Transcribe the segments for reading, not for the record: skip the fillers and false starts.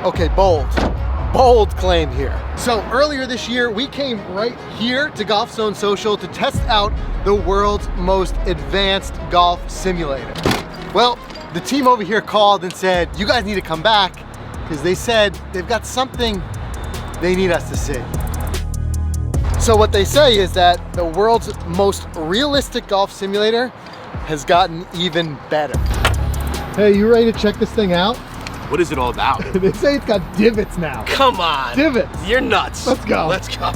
Okay, bold claim here. So earlier this year, we came right here to GOLFZON Social to test out the world's most advanced golf simulator. Well, the team over here called and said, you guys need to come back because they said they've got something they need us to see. So what they say is that the world's most realistic golf simulator has gotten even better. Hey, you ready to check this thing out? What is it all about? They say it's got divots now. Come on. Divots. You're nuts. Let's go. Let's go.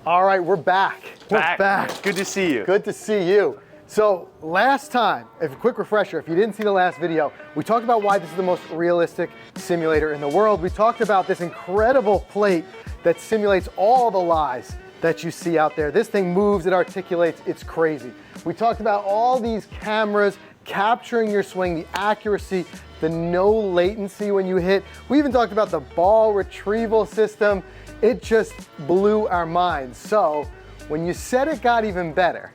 All right, we're back. We're back. Good to see you. Good to see you. So last time, a quick refresher, if you didn't see the last video, we talked about why this is the most realistic simulator in the world. We talked about this incredible plate that simulates all the lies that you see out there. This thing moves, it articulates, it's crazy. We talked about all these cameras capturing your swing, the accuracy, the no latency when you hit. We even talked about the ball retrieval system. It just blew our minds. So when you said it got even better,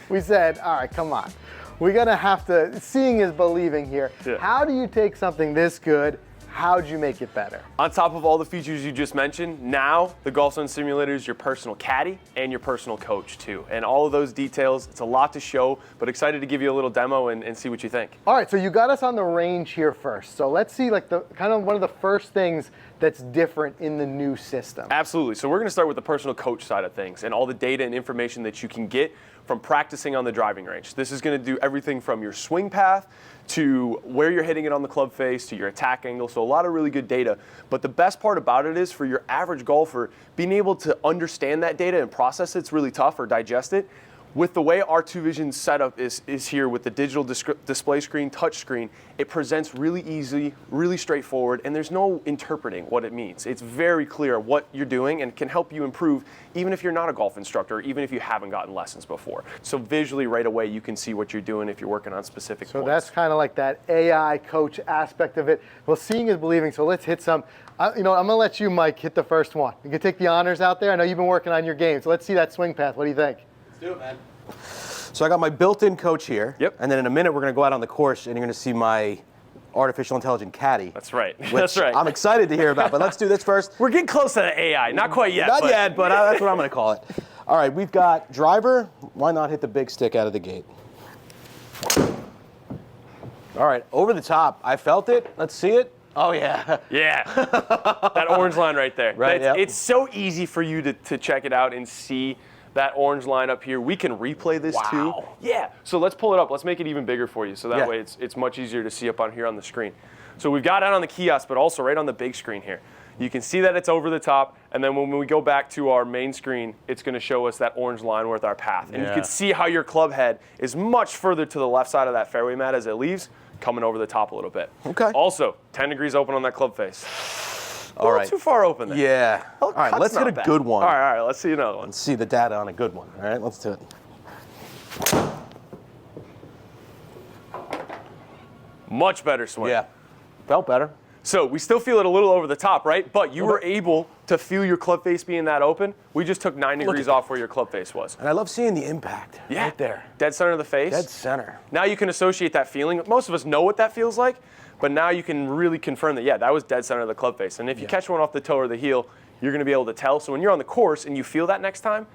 we said, all right, come on. We're gonna have to, seeing is believing here. Yeah. How do you take something this good? How'd you make it better? On top of all the features you just mentioned, now the GOLFZON simulator is your personal caddy and your personal coach too. And all of those details, it's a lot to show, but excited to give you a little demo and see what you think. All right, so you got us on the range here first. So let's see like the kind of one of the first things that's different in the new system. Absolutely, so we're gonna start with the personal coach side of things and all the data and information that you can get from practicing on the driving range. This is gonna do everything from your swing path to where you're hitting it on the club face to your attack angle, so a lot of really good data. But the best part about it is for your average golfer, being able to understand that data and process it's really tough or digest it. With the way our Vision's setup is here with the digital display screen, touch screen, it presents really easy, really straightforward, and there's no interpreting what it means. It's very clear what you're doing and can help you improve even if you're not a golf instructor, even if you haven't gotten lessons before. So visually right away you can see what you're doing if you're working on specific points. So that's kind of like that AI coach aspect of it. Well, seeing is believing, so let's hit some. You know, I'm gonna let you, Mike, hit the first one. You can take the honors out there. I know you've been working on your game, so let's see that swing path. What do you think? Let's do it, man. So I got my built-in coach here. Yep. And then in a minute we're going to go out on the course and you're going to see my artificial intelligent caddy. That's right. That's right. I'm excited to hear about, but let's do this first. We're getting close to the AI. Not quite yet. Not yet, but that's what I'm going to call it. All right, we've got driver. Why not hit the big stick out of the gate? All right, over the top. I felt it. Let's see it. Oh, yeah. Yeah. That orange line right there. Right, yep. It's so easy for you to check it out and see that orange line up here. We can replay this too. Yeah. So let's pull it up. Let's make it even bigger for you. So that way it's much easier to see up on here on the screen. So we've got it on the kiosk, but also right on the big screen here. You can see that it's over the top. And then when we go back to our main screen, it's going to show us that orange line with our path. And you can see how your club head is much further to the left side of that fairway mat as it leaves, coming over the top a little bit. Okay. Also, 10 degrees open on that club face. All right. Too far open there. Yeah. All right, let's hit a good one. All right, let's see another one. Let's see the data on a good one. All right, let's do it. Much better swing. Yeah. Felt better. So we still feel it a little over the top, right? But you were able to feel your club face being that open. We just took 9 degrees off where your club face was. And I love seeing the impact right there. Dead center of the face. Dead center. Now you can associate that feeling. Most of us know what that feels like, but now you can really confirm that, yeah, that was dead center of the club face. And if you catch one off the toe or the heel, you're going to be able to tell. So when you're on the course and you feel that next time,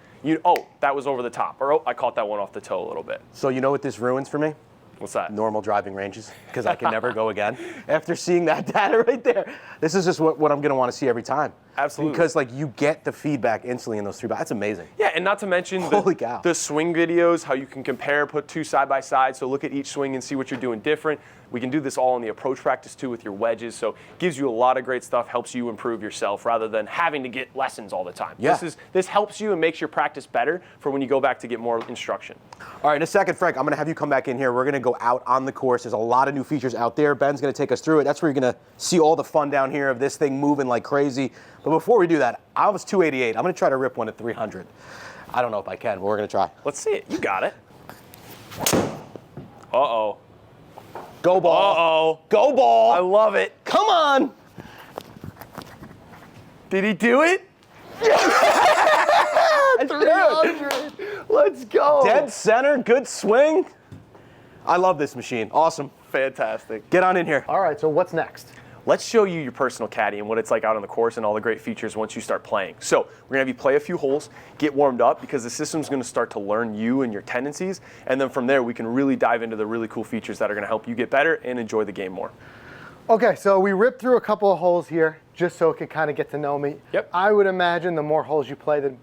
oh, that was over the top. Or, oh, I caught that one off the toe a little bit. So you know what this ruins for me? What's that? Normal driving ranges, because I can never go again. After seeing that data right there, this is just what I'm going to want to see every time. Absolutely. Because like you get the feedback instantly in those three. That's amazing. Yeah, and not to mention the swing videos, how you can compare, put two side by side. So look at each swing and see what you're doing different. We can do this all in the approach practice too with your wedges. So gives you a lot of great stuff, helps you improve yourself rather than having to get lessons all the time. Yeah. This helps you and makes your practice better for when you go back to get more instruction. All right, in a second, Frank, I'm going to have you come back in here. We're going to go out on the course. There's a lot of new features out there. Ben's going to take us through it. That's where you're going to see all the fun down here of this thing moving like crazy. But before we do that, I was 288. I'm going to try to rip one at 300. I don't know if I can, but we're going to try. Let's see it. You got it. Uh-oh. Go ball. Uh-oh. Go ball. I love it. Come on. Did he do it? 300. Let's go. Dead center, good swing. I love this machine. Awesome. Fantastic. Get on in here. All right, so what's next? Let's show you your personal caddy and what it's like out on the course and all the great features once you start playing. So we're gonna have you play a few holes, get warmed up, because the system's gonna start to learn you and your tendencies, and then from there we can really dive into the really cool features that are gonna help you get better and enjoy the game more. Okay, so we ripped through a couple of holes here just so it could kind of get to know me. Yep. I would imagine the more holes you play, the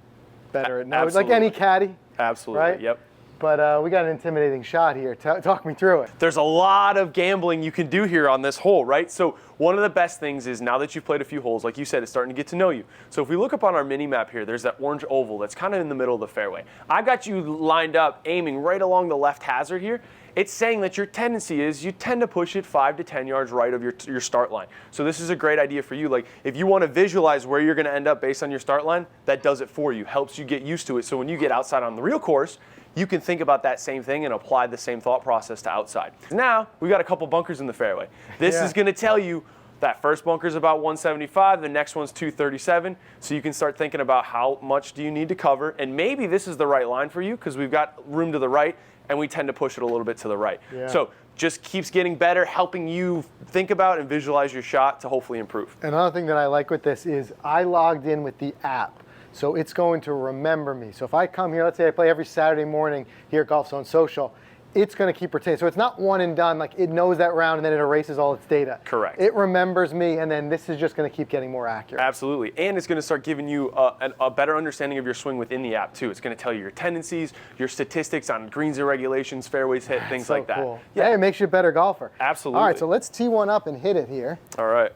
better it knows. Like Absolutely. any caddy. Absolutely, Right? yep. But we got an intimidating shot here. Talk me through it. There's a lot of gambling you can do here on this hole, right? So one of the best things is now that you've played a few holes, like you said, it's starting to get to know you. So if we look up on our mini map here, there's that orange oval that's kind of in the middle of the fairway. I've got you lined up, aiming right along the left hazard here. It's saying that your tendency is you tend to push it 5 to 10 yards right of your start line. So this is a great idea for you. Like if you want to visualize where you're going to end up based on your start line, that does it for you, helps you get used to it. So when you get outside on the real course, you can think about that same thing and apply the same thought process to outside. Now, we've got a couple bunkers in the fairway. This is going to tell you that first bunker is about 175, the next one's 237, so you can start thinking about how much do you need to cover, and maybe this is the right line for you because we've got room to the right, and we tend to push it a little bit to the right. Yeah. So just keeps getting better, helping you think about and visualize your shot to hopefully improve. Another thing that I like with this is I logged in with the app. So it's going to remember me. So if I come here, let's say I play every Saturday morning here at GolfZone Social, it's going to keep retaining. So it's not one and done, like it knows that round and then it erases all its data. Correct. It remembers me, and then this is just going to keep getting more accurate. Absolutely, and it's going to start giving you a better understanding of your swing within the app too. It's going to tell you your tendencies, your statistics on greens irregulations, fairways hit, things So like that. cool. Yeah, Hey, it makes you a better golfer. Absolutely. All right, so let's tee one up and hit it here. All right.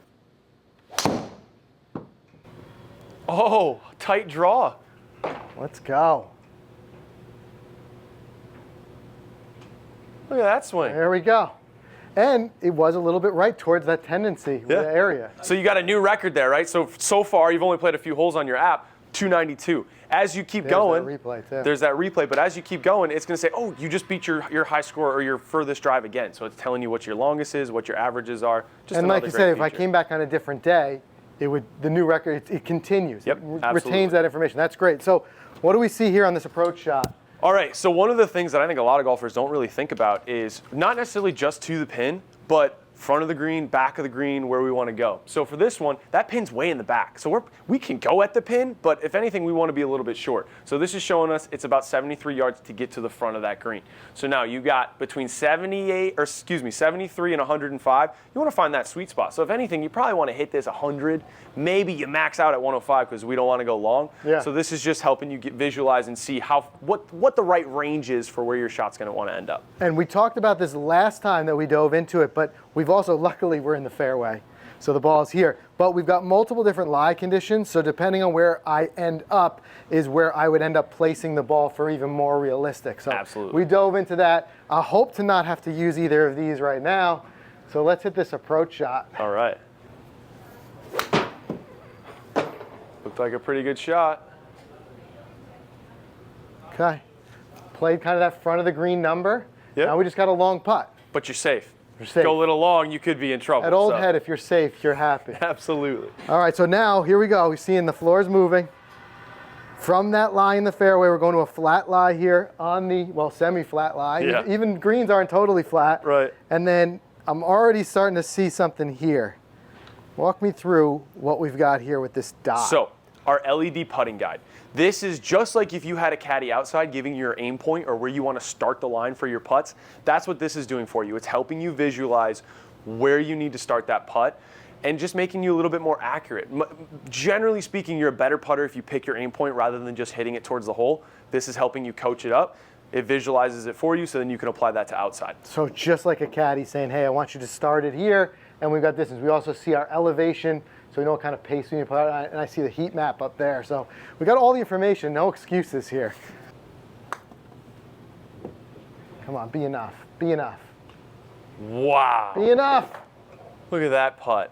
Oh, tight draw. Let's go. Look at that swing. There we go. And it was a little bit right towards that tendency area. So you got a new record there, right? So far, you've only played a few holes on your app, 292. As you keep going, that replay too. there's that replay, but as you keep going, it's going to say, oh, you just beat your high score or your furthest drive again. So it's telling you what your longest is, what your averages are. Just And like another you great said, if I feature. came back on a different day, the new record, it continues. Yep, It absolutely. retains that information. That's great. So what do we see here on this approach shot? All right, so one of the things that I think a lot of golfers don't really think about is not necessarily just to the pin, but front of the green, back of the green, where we want to go. So for this one, that pin's way in the back. So we can go at the pin, but if anything, we want to be a little bit short. So this is showing us it's about 73 yards to get to the front of that green. So now you got between 73 and 105. You want to find that sweet spot. So if anything, you probably want to hit this 100. Maybe you max out at 105 because we don't want to go long. Yeah. So this is just helping you visualize and see what the right range is for where your shot's going to want to end up. And we talked about this last time that we dove into it, but we've also, luckily, we're in the fairway. So the ball is here. But we've got multiple different lie conditions. So depending on where I end up is where I would end up placing the ball for even more realistic. So Absolutely. we dove into that. I hope to not have to use either of these right now. So let's hit this approach shot. All right. Looked like a pretty good shot. Okay. Played kind of that front of the green number. Yep. Now we just got a long putt. But you're safe. You're safe. Go a little long, you could be in trouble. At Old so. Head, if you're safe, you're happy. Absolutely. All right, so now here we go. We're seeing the floor's moving. From that lie in the fairway, we're going to a flat lie here on the, semi-flat lie. Yeah. Even greens aren't totally flat. Right. And then I'm already starting to see something here. Walk me through what we've got here with this dot. So, our LED putting guide. This is just like if you had a caddy outside giving you your aim point or where you want to start the line for your putts. That's what this is doing for you. It's helping you visualize where you need to start that putt and just making you a little bit more accurate. Generally speaking, you're a better putter if you pick your aim point rather than just hitting it towards the hole. This is helping you coach it up. It visualizes it for you so then you can apply that to outside. So just like a caddy saying, hey, I want you to start it here, and we've got distance. We also see our elevation, so we know what kind of pace we need to put out, and I see the heat map up there. So we got all the information, no excuses here. Come on, be enough, be enough. Wow. Be enough. Look at that putt.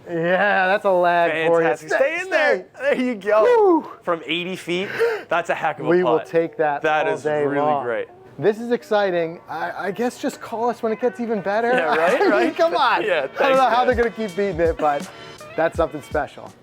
Yeah, that's a lag Fantastic. for you. Stay in there. There you go. Woo. From 80 feet, that's a heck of a putt. We will take that That all is day really long. great. This is exciting. I guess just call us when it gets even better. Yeah, right, I mean, right. come on. Yeah, I don't know thanks, how man. they're going to keep beating it, but that's something special.